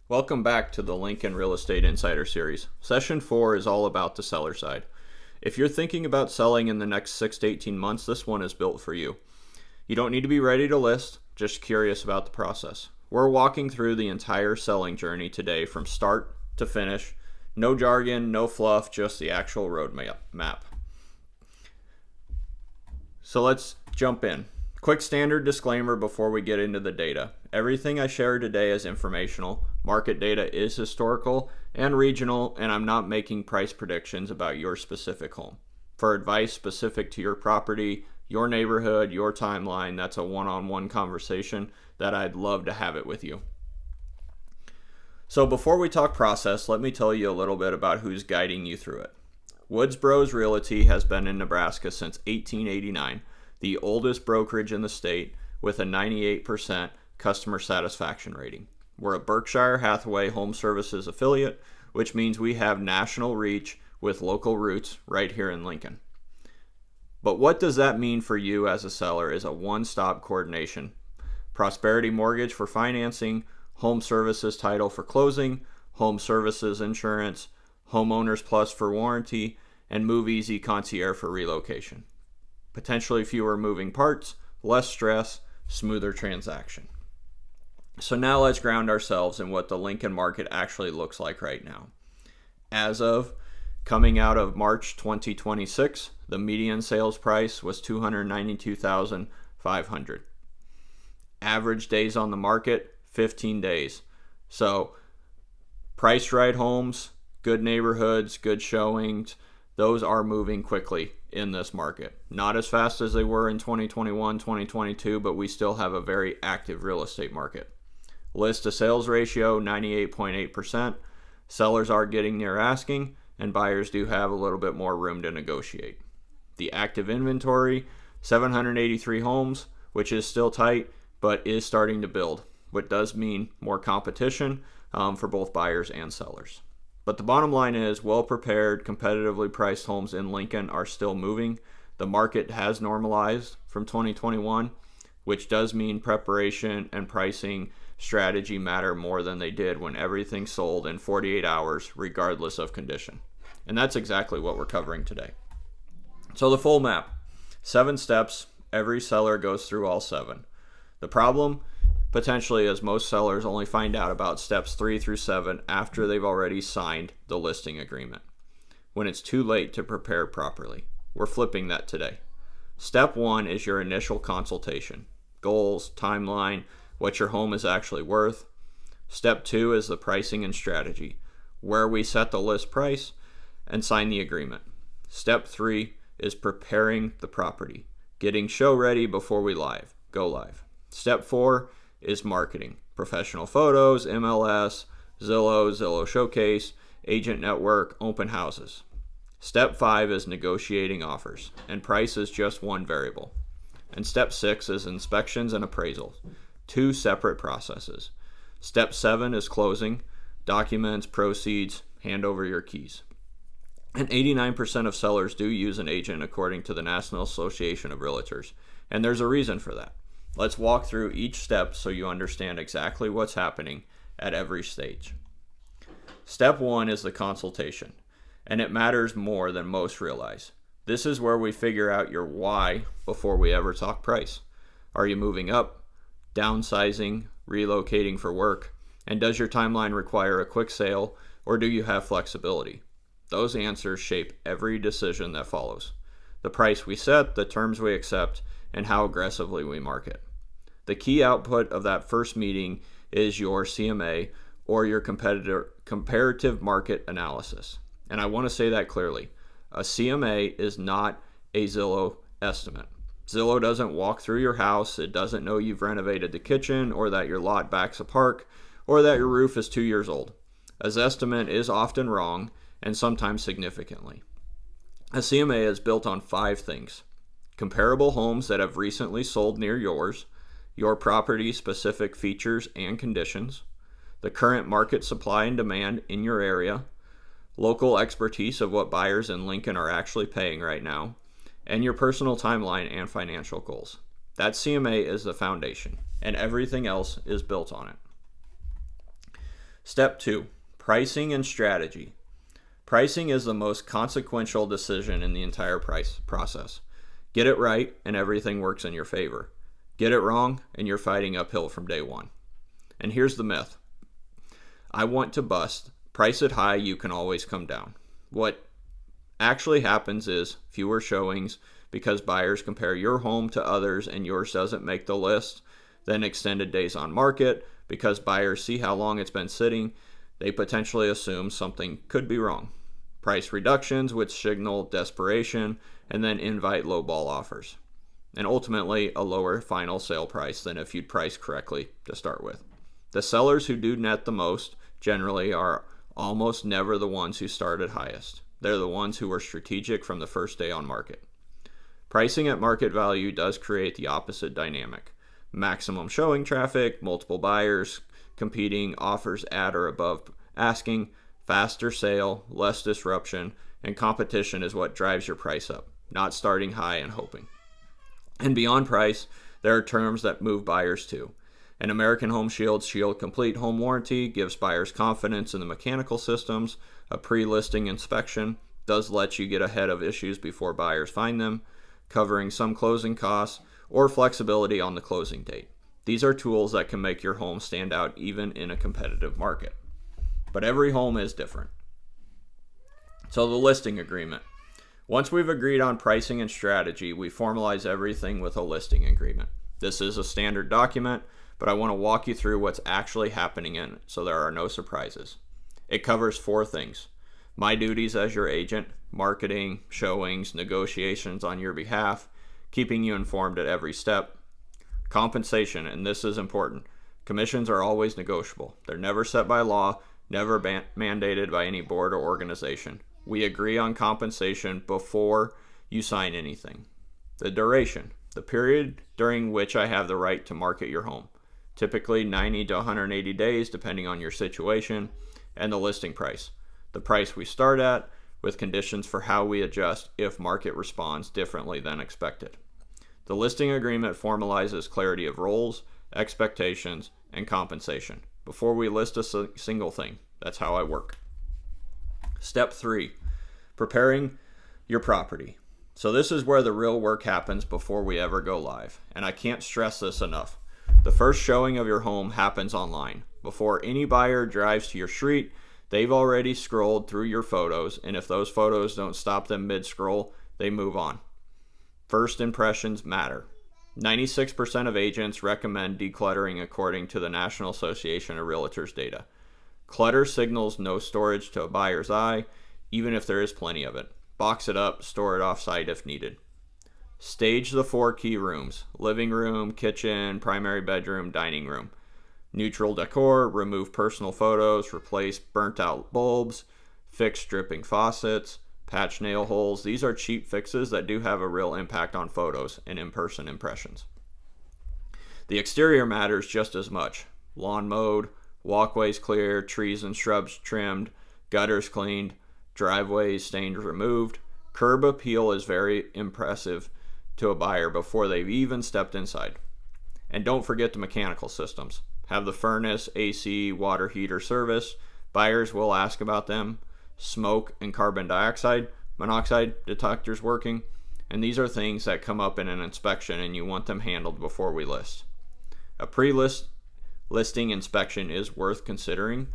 Welcome back to the Lincoln Real Estate Insider Series. Session 4 is all about the seller side. If you're thinking about selling in the next 6 to 18 months, this one is built for you. You don't need to be ready to list, just curious about the process. We're walking through the entire selling journey today from start to finish. No jargon, no fluff, just the actual roadmap. So let's jump in. Quick standard disclaimer before we get into the data. Everything I share today is informational. Market data is historical and regional, and I'm not making price predictions about your specific home. For advice specific to your property, your neighborhood, your timeline, that's a one-on-one conversation that I'd love to have it with you. So before we talk process, let me tell you a little bit about who's guiding you through it. Woods Bros Realty has been in Nebraska since 1889, the oldest brokerage in the state with a 98% customer satisfaction rating. We're a Berkshire Hathaway Home Services affiliate, which means we have national reach with local roots right here in Lincoln. But what does that mean for you as a seller is a one-stop coordination. Prosperity Mortgage for financing, Home Services Title for closing, Home Services Insurance, Homeowners Plus for warranty, and Move Easy Concierge for relocation. Potentially fewer moving parts, less stress, smoother transaction. So now let's ground ourselves in what the Lincoln market actually looks like right now. As of coming out of March 2026, the median sales price was $292,500. Average days on the market, 15 days. So priced right homes, good neighborhoods, good showings, those are moving quickly in this market. Not as fast as they were in 2021, 2022, but we still have a very active real estate market. List to sales ratio, 98.8%. Sellers are getting near asking, and buyers do have a little bit more room to negotiate. The active inventory, 783 homes, which is still tight, but is starting to build, what does mean more competition for both buyers and sellers. But the bottom line is well-prepared, competitively priced homes in Lincoln are still moving. The market has normalized from 2021, which does mean preparation and pricing strategy matter more than they did when everything sold in 48 hours, regardless of condition. And that's exactly what we're covering today. So the full map, 7 steps, every seller goes through all 7. The problem potentially is most sellers only find out about steps 3 through 7 after they've already signed the listing agreement, when it's too late to prepare properly. We're flipping that today. Step 1 is your initial consultation. Goals, timeline, what your home is actually worth. Step 2 is the pricing and strategy, where we set the list price and sign the agreement. Step 3 is preparing the property, getting show ready before we go live. Step 4 is marketing, professional photos, MLS, Zillow Showcase, agent network, open houses. Step 5 is negotiating offers, and price is just one variable. And step 6 is inspections and appraisals, 2 separate processes. Step 7 is closing, documents, proceeds, hand over your keys. And 89% of sellers do use an agent according to the National Association of Realtors, and there's a reason for that. Let's walk through each step so you understand exactly what's happening at every stage. Step 1 is the consultation, and it matters more than most realize. This is where we figure out your why before we ever talk price. Are you moving up, downsizing, relocating for work? And does your timeline require a quick sale, or do you have flexibility? Those answers shape every decision that follows. The price we set, the terms we accept, and how aggressively we market. The key output of that first meeting is your CMA, or your comparative market analysis. And I want to say that clearly. A CMA is not a Zillow estimate. Zillow doesn't walk through your house. It doesn't know you've renovated the kitchen, or that your lot backs a park, or that your roof is 2 years old. A estimate is often wrong, and sometimes significantly. A CMA is built on 5 things: comparable homes that have recently sold near yours, your property's specific features and conditions, the current market supply and demand in your area, local expertise of what buyers in Lincoln are actually paying right now, and your personal timeline and financial goals. That CMA is the foundation, and everything else is built on it. Step 2, pricing and strategy. Pricing is the most consequential decision in the entire price process. Get it right and everything works in your favor. Get it wrong and you're fighting uphill from day one. And here's the myth. I want to bust. Price it high, you can always come down. What actually happens is fewer showings because buyers compare your home to others and yours doesn't make the list. Then extended days on market because buyers see how long it's been sitting. They potentially assume something could be wrong. Price reductions, which signal desperation, and then invite lowball offers. And ultimately, a lower final sale price than if you'd priced correctly to start with. The sellers who do net the most generally are almost never the ones who started highest. They're the ones who were strategic from the first day on market. Pricing at market value does create the opposite dynamic. Maximum showing traffic, multiple buyers, competing offers at or above asking, faster sale, less disruption, and competition is what drives your price up, not starting high and hoping. And beyond price, there are terms that move buyers too. An American Home Shield's Shield Complete Home Warranty gives buyers confidence in the mechanical systems. A pre-listing inspection does let you get ahead of issues before buyers find them, covering some closing costs or flexibility on the closing date. These are tools that can make your home stand out even in a competitive market. But every home is different. So the listing agreement. Once we've agreed on pricing and strategy, we formalize everything with a listing agreement. This is a standard document, but I want to walk you through what's actually happening in it so there are no surprises. It covers 4 things. My duties as your agent, marketing, showings, negotiations on your behalf, keeping you informed at every step. Compensation, and this is important. Commissions are always negotiable. They're never set by law, never mandated by any board or organization. We agree on compensation before you sign anything. The duration, the period during which I have the right to market your home. Typically 90 to 180 days depending on your situation, and the listing price. The price we start at with conditions for how we adjust if market responds differently than expected. The listing agreement formalizes clarity of roles, expectations, and compensation before we list a single thing. That's how I work. Step 3, preparing your property. So this is where the real work happens before we ever go live. And I can't stress this enough. The first showing of your home happens online. Before any buyer drives to your street, they've already scrolled through your photos, and if those photos don't stop them mid-scroll, they move on. First impressions matter. 96% of agents recommend decluttering according to the National Association of Realtors data. Clutter signals no storage to a buyer's eye, even if there is plenty of it. Box it up, store it off-site if needed. Stage the 4 key rooms: living room, kitchen, primary bedroom, dining room. Neutral decor, remove personal photos, replace burnt out bulbs, fix dripping faucets, patch nail holes. These are cheap fixes that do have a real impact on photos and in-person impressions. The exterior matters just as much. Lawn mowed, walkways cleared, trees and shrubs trimmed, gutters cleaned, driveways stained removed. Curb appeal is very impressive to a buyer before they've even stepped inside. And don't forget the mechanical systems. Have the furnace, AC, water heater service. Buyers will ask about them. Smoke and carbon monoxide detectors working. And these are things that come up in an inspection and you want them handled before we list. A pre-listing inspection is worth considering.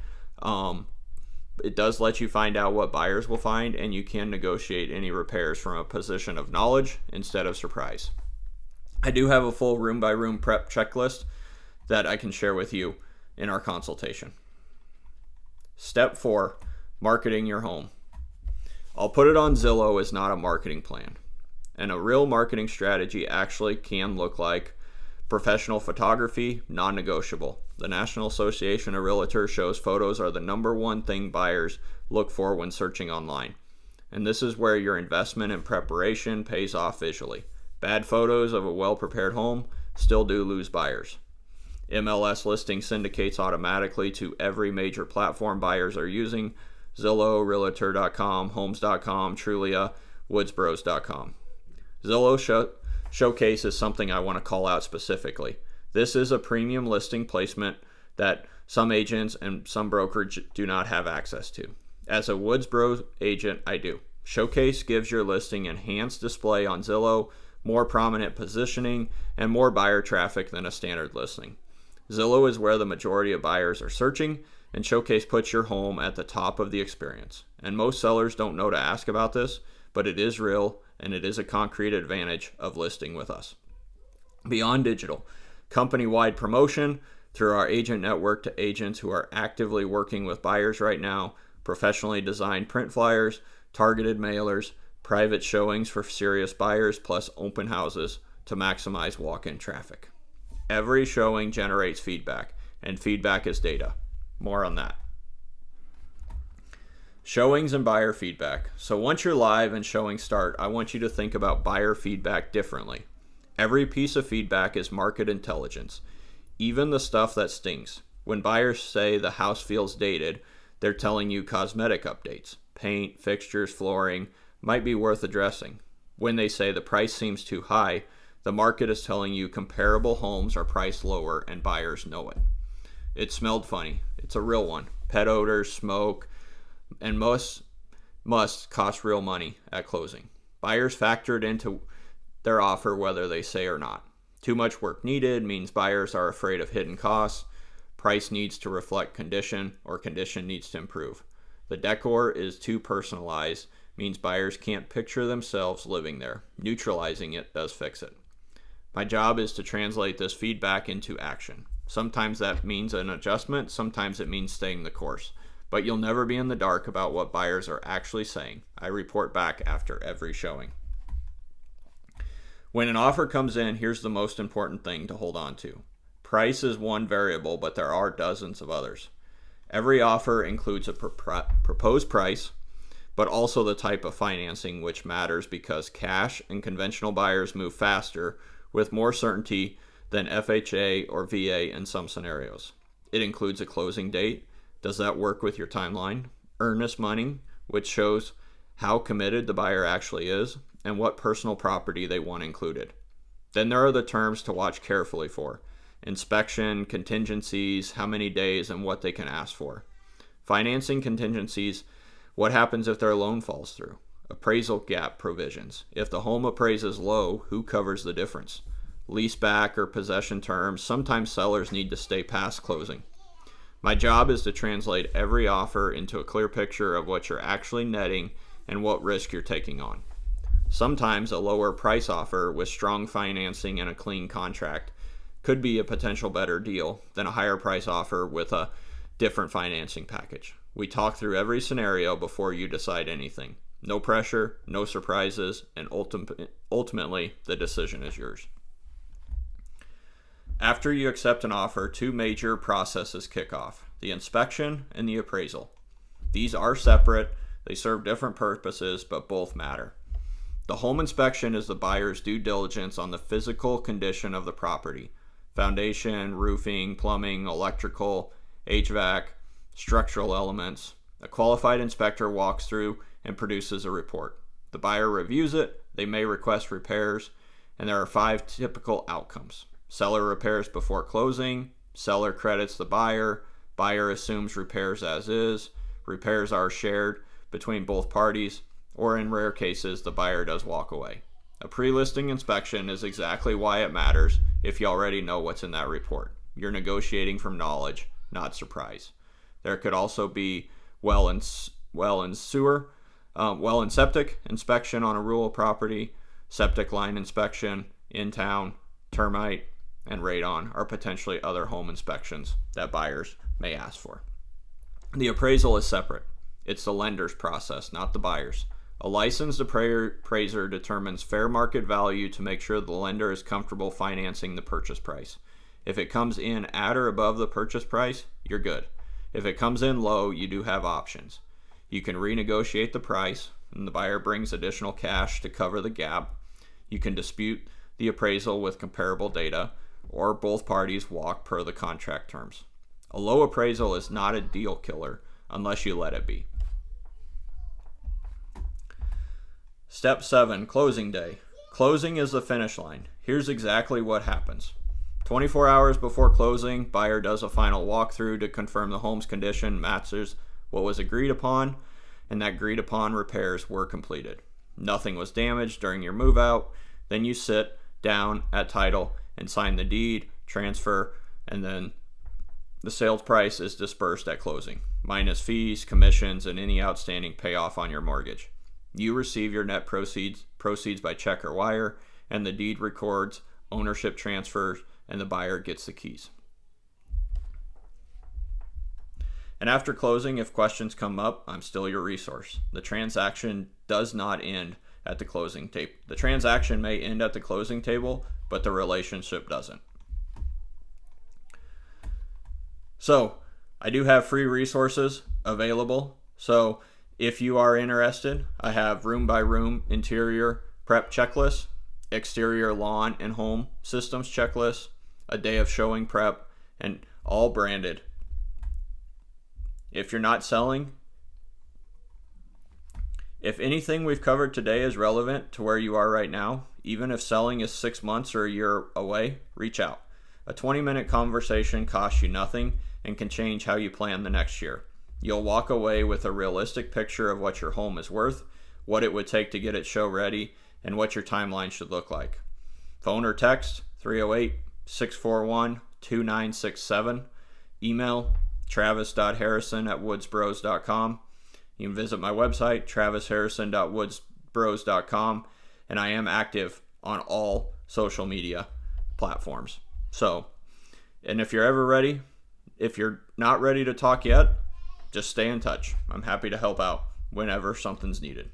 It does let you find out what buyers will find, and you can negotiate any repairs from a position of knowledge instead of surprise. I do have a full room-by-room prep checklist that I can share with you in our consultation. Step 4, marketing your home. I'll put it on Zillow as not a marketing plan. And a real marketing strategy actually can look like professional photography, non-negotiable. The National Association of Realtors shows photos are the number one thing buyers look for when searching online. And this is where your investment in preparation pays off visually. Bad photos of a well-prepared home still do lose buyers. MLS listing syndicates automatically to every major platform buyers are using: Zillow, Realtor.com, Homes.com, Trulia, Woodsbros.com. Zillow Showcase is something I want to call out specifically. This is a premium listing placement that some agents and some brokers do not have access to. As a Woodsboro agent, I do. Showcase gives your listing enhanced display on Zillow, more prominent positioning, and more buyer traffic than a standard listing. Zillow is where the majority of buyers are searching, and Showcase puts your home at the top of the experience. And most sellers don't know to ask about this, but it is real, and it is a concrete advantage of listing with us. Beyond digital, company-wide promotion through our agent network to agents who are actively working with buyers right now, professionally designed print flyers, targeted mailers, private showings for serious buyers, plus open houses to maximize walk-in traffic. Every showing generates feedback, and feedback is data. More on that. Showings and buyer feedback. So once you're live and showings start, I want you to think about buyer feedback differently. Every piece of feedback is market intelligence, even the stuff that stings. When buyers say the house feels dated, they're telling you cosmetic updates. Paint, fixtures, flooring might be worth addressing. When they say the price seems too high, the market is telling you comparable homes are priced lower and buyers know it. It smelled funny. It's a real one. Pet odors, smoke, and must cost real money at closing. Buyers factor it into their offer whether they say or not. Too much work needed means buyers are afraid of hidden costs. Price needs to reflect condition, or condition needs to improve. The decor is too personalized means buyers can't picture themselves living there. Neutralizing it does fix it. My job is to translate this feedback into action. Sometimes that means an adjustment, sometimes it means staying the course. But you'll never be in the dark about what buyers are actually saying. I report back after every showing. When an offer comes in, here's the most important thing to hold on to. Price is one variable, but there are dozens of others. Every offer includes a proposed price, but also the type of financing, which matters because cash and conventional buyers move faster with more certainty than FHA or VA in some scenarios. It includes a closing date. Does that work with your timeline? Earnest money, which shows how committed the buyer actually is and what personal property they want included. Then there are the terms to watch carefully for. Inspection, contingencies, how many days, and what they can ask for. Financing contingencies, what happens if their loan falls through? Appraisal gap provisions. If the home appraises low, who covers the difference? Lease back or possession terms. Sometimes sellers need to stay past closing. My job is to translate every offer into a clear picture of what you're actually netting and what risk you're taking on. Sometimes a lower price offer with strong financing and a clean contract could be a potential better deal than a higher price offer with a different financing package. We talk through every scenario before you decide anything. No pressure, no surprises, and ultimately the decision is yours. After you accept an offer, two major processes kick off: the inspection and the appraisal. These are separate, they serve different purposes, but both matter. The home inspection is the buyer's due diligence on the physical condition of the property: foundation, roofing, plumbing, electrical, HVAC, structural elements. A qualified inspector walks through and produces a report. The buyer reviews it, they may request repairs, and there are 5 typical outcomes. Seller repairs before closing, seller credits the buyer, buyer assumes repairs as is, repairs are shared between both parties, or in rare cases, the buyer does walk away. A pre-listing inspection is exactly why it matters if you already know what's in that report. You're negotiating from knowledge, not surprise. There could also be well and septic inspection on a rural property, septic line inspection in town, termite, and radon are potentially other home inspections that buyers may ask for. The appraisal is separate. It's the lender's process, not the buyer's. A licensed appraiser determines fair market value to make sure the lender is comfortable financing the purchase price. If it comes in at or above the purchase price, you're good. If it comes in low, you do have options. You can renegotiate the price, and the buyer brings additional cash to cover the gap. You can dispute the appraisal with comparable data, or both parties walk per the contract terms. A low appraisal is not a deal killer unless you let it be. Step 7, closing day. Closing is the finish line. Here's exactly what happens. 24 hours before closing, buyer does a final walkthrough to confirm the home's condition matches what was agreed upon, and that agreed upon repairs were completed. Nothing was damaged during your move out. Then you sit down at title and sign the deed, transfer, and then the sales price is dispersed at closing, minus fees, commissions, and any outstanding payoff on your mortgage. You receive your net proceeds by check or wire, and the deed records ownership transfers, and the buyer gets the keys. And after closing, if questions come up, I'm still your resource. The transaction does not end at the closing table. The transaction may end at the closing table, but the relationship doesn't. So, I do have free resources available. So, if you are interested, I have room by room interior prep checklist, exterior lawn and home systems checklist, a day of showing prep, and all branded. If you're not selling, if anything we've covered today is relevant to where you are right now, even if selling is 6 months or a year away, reach out. A 20-minute conversation costs you nothing and can change how you plan the next year. You'll walk away with a realistic picture of what your home is worth, what it would take to get it show ready, and what your timeline should look like. Phone or text 308-641-2967. Email travis.harrison@woodsbros.com. You can visit my website, travisharrison.woodsbros.com, and I am active on all social media platforms. So, and if you're ever ready, if you're not ready to talk yet, just stay in touch. I'm happy to help out whenever something's needed.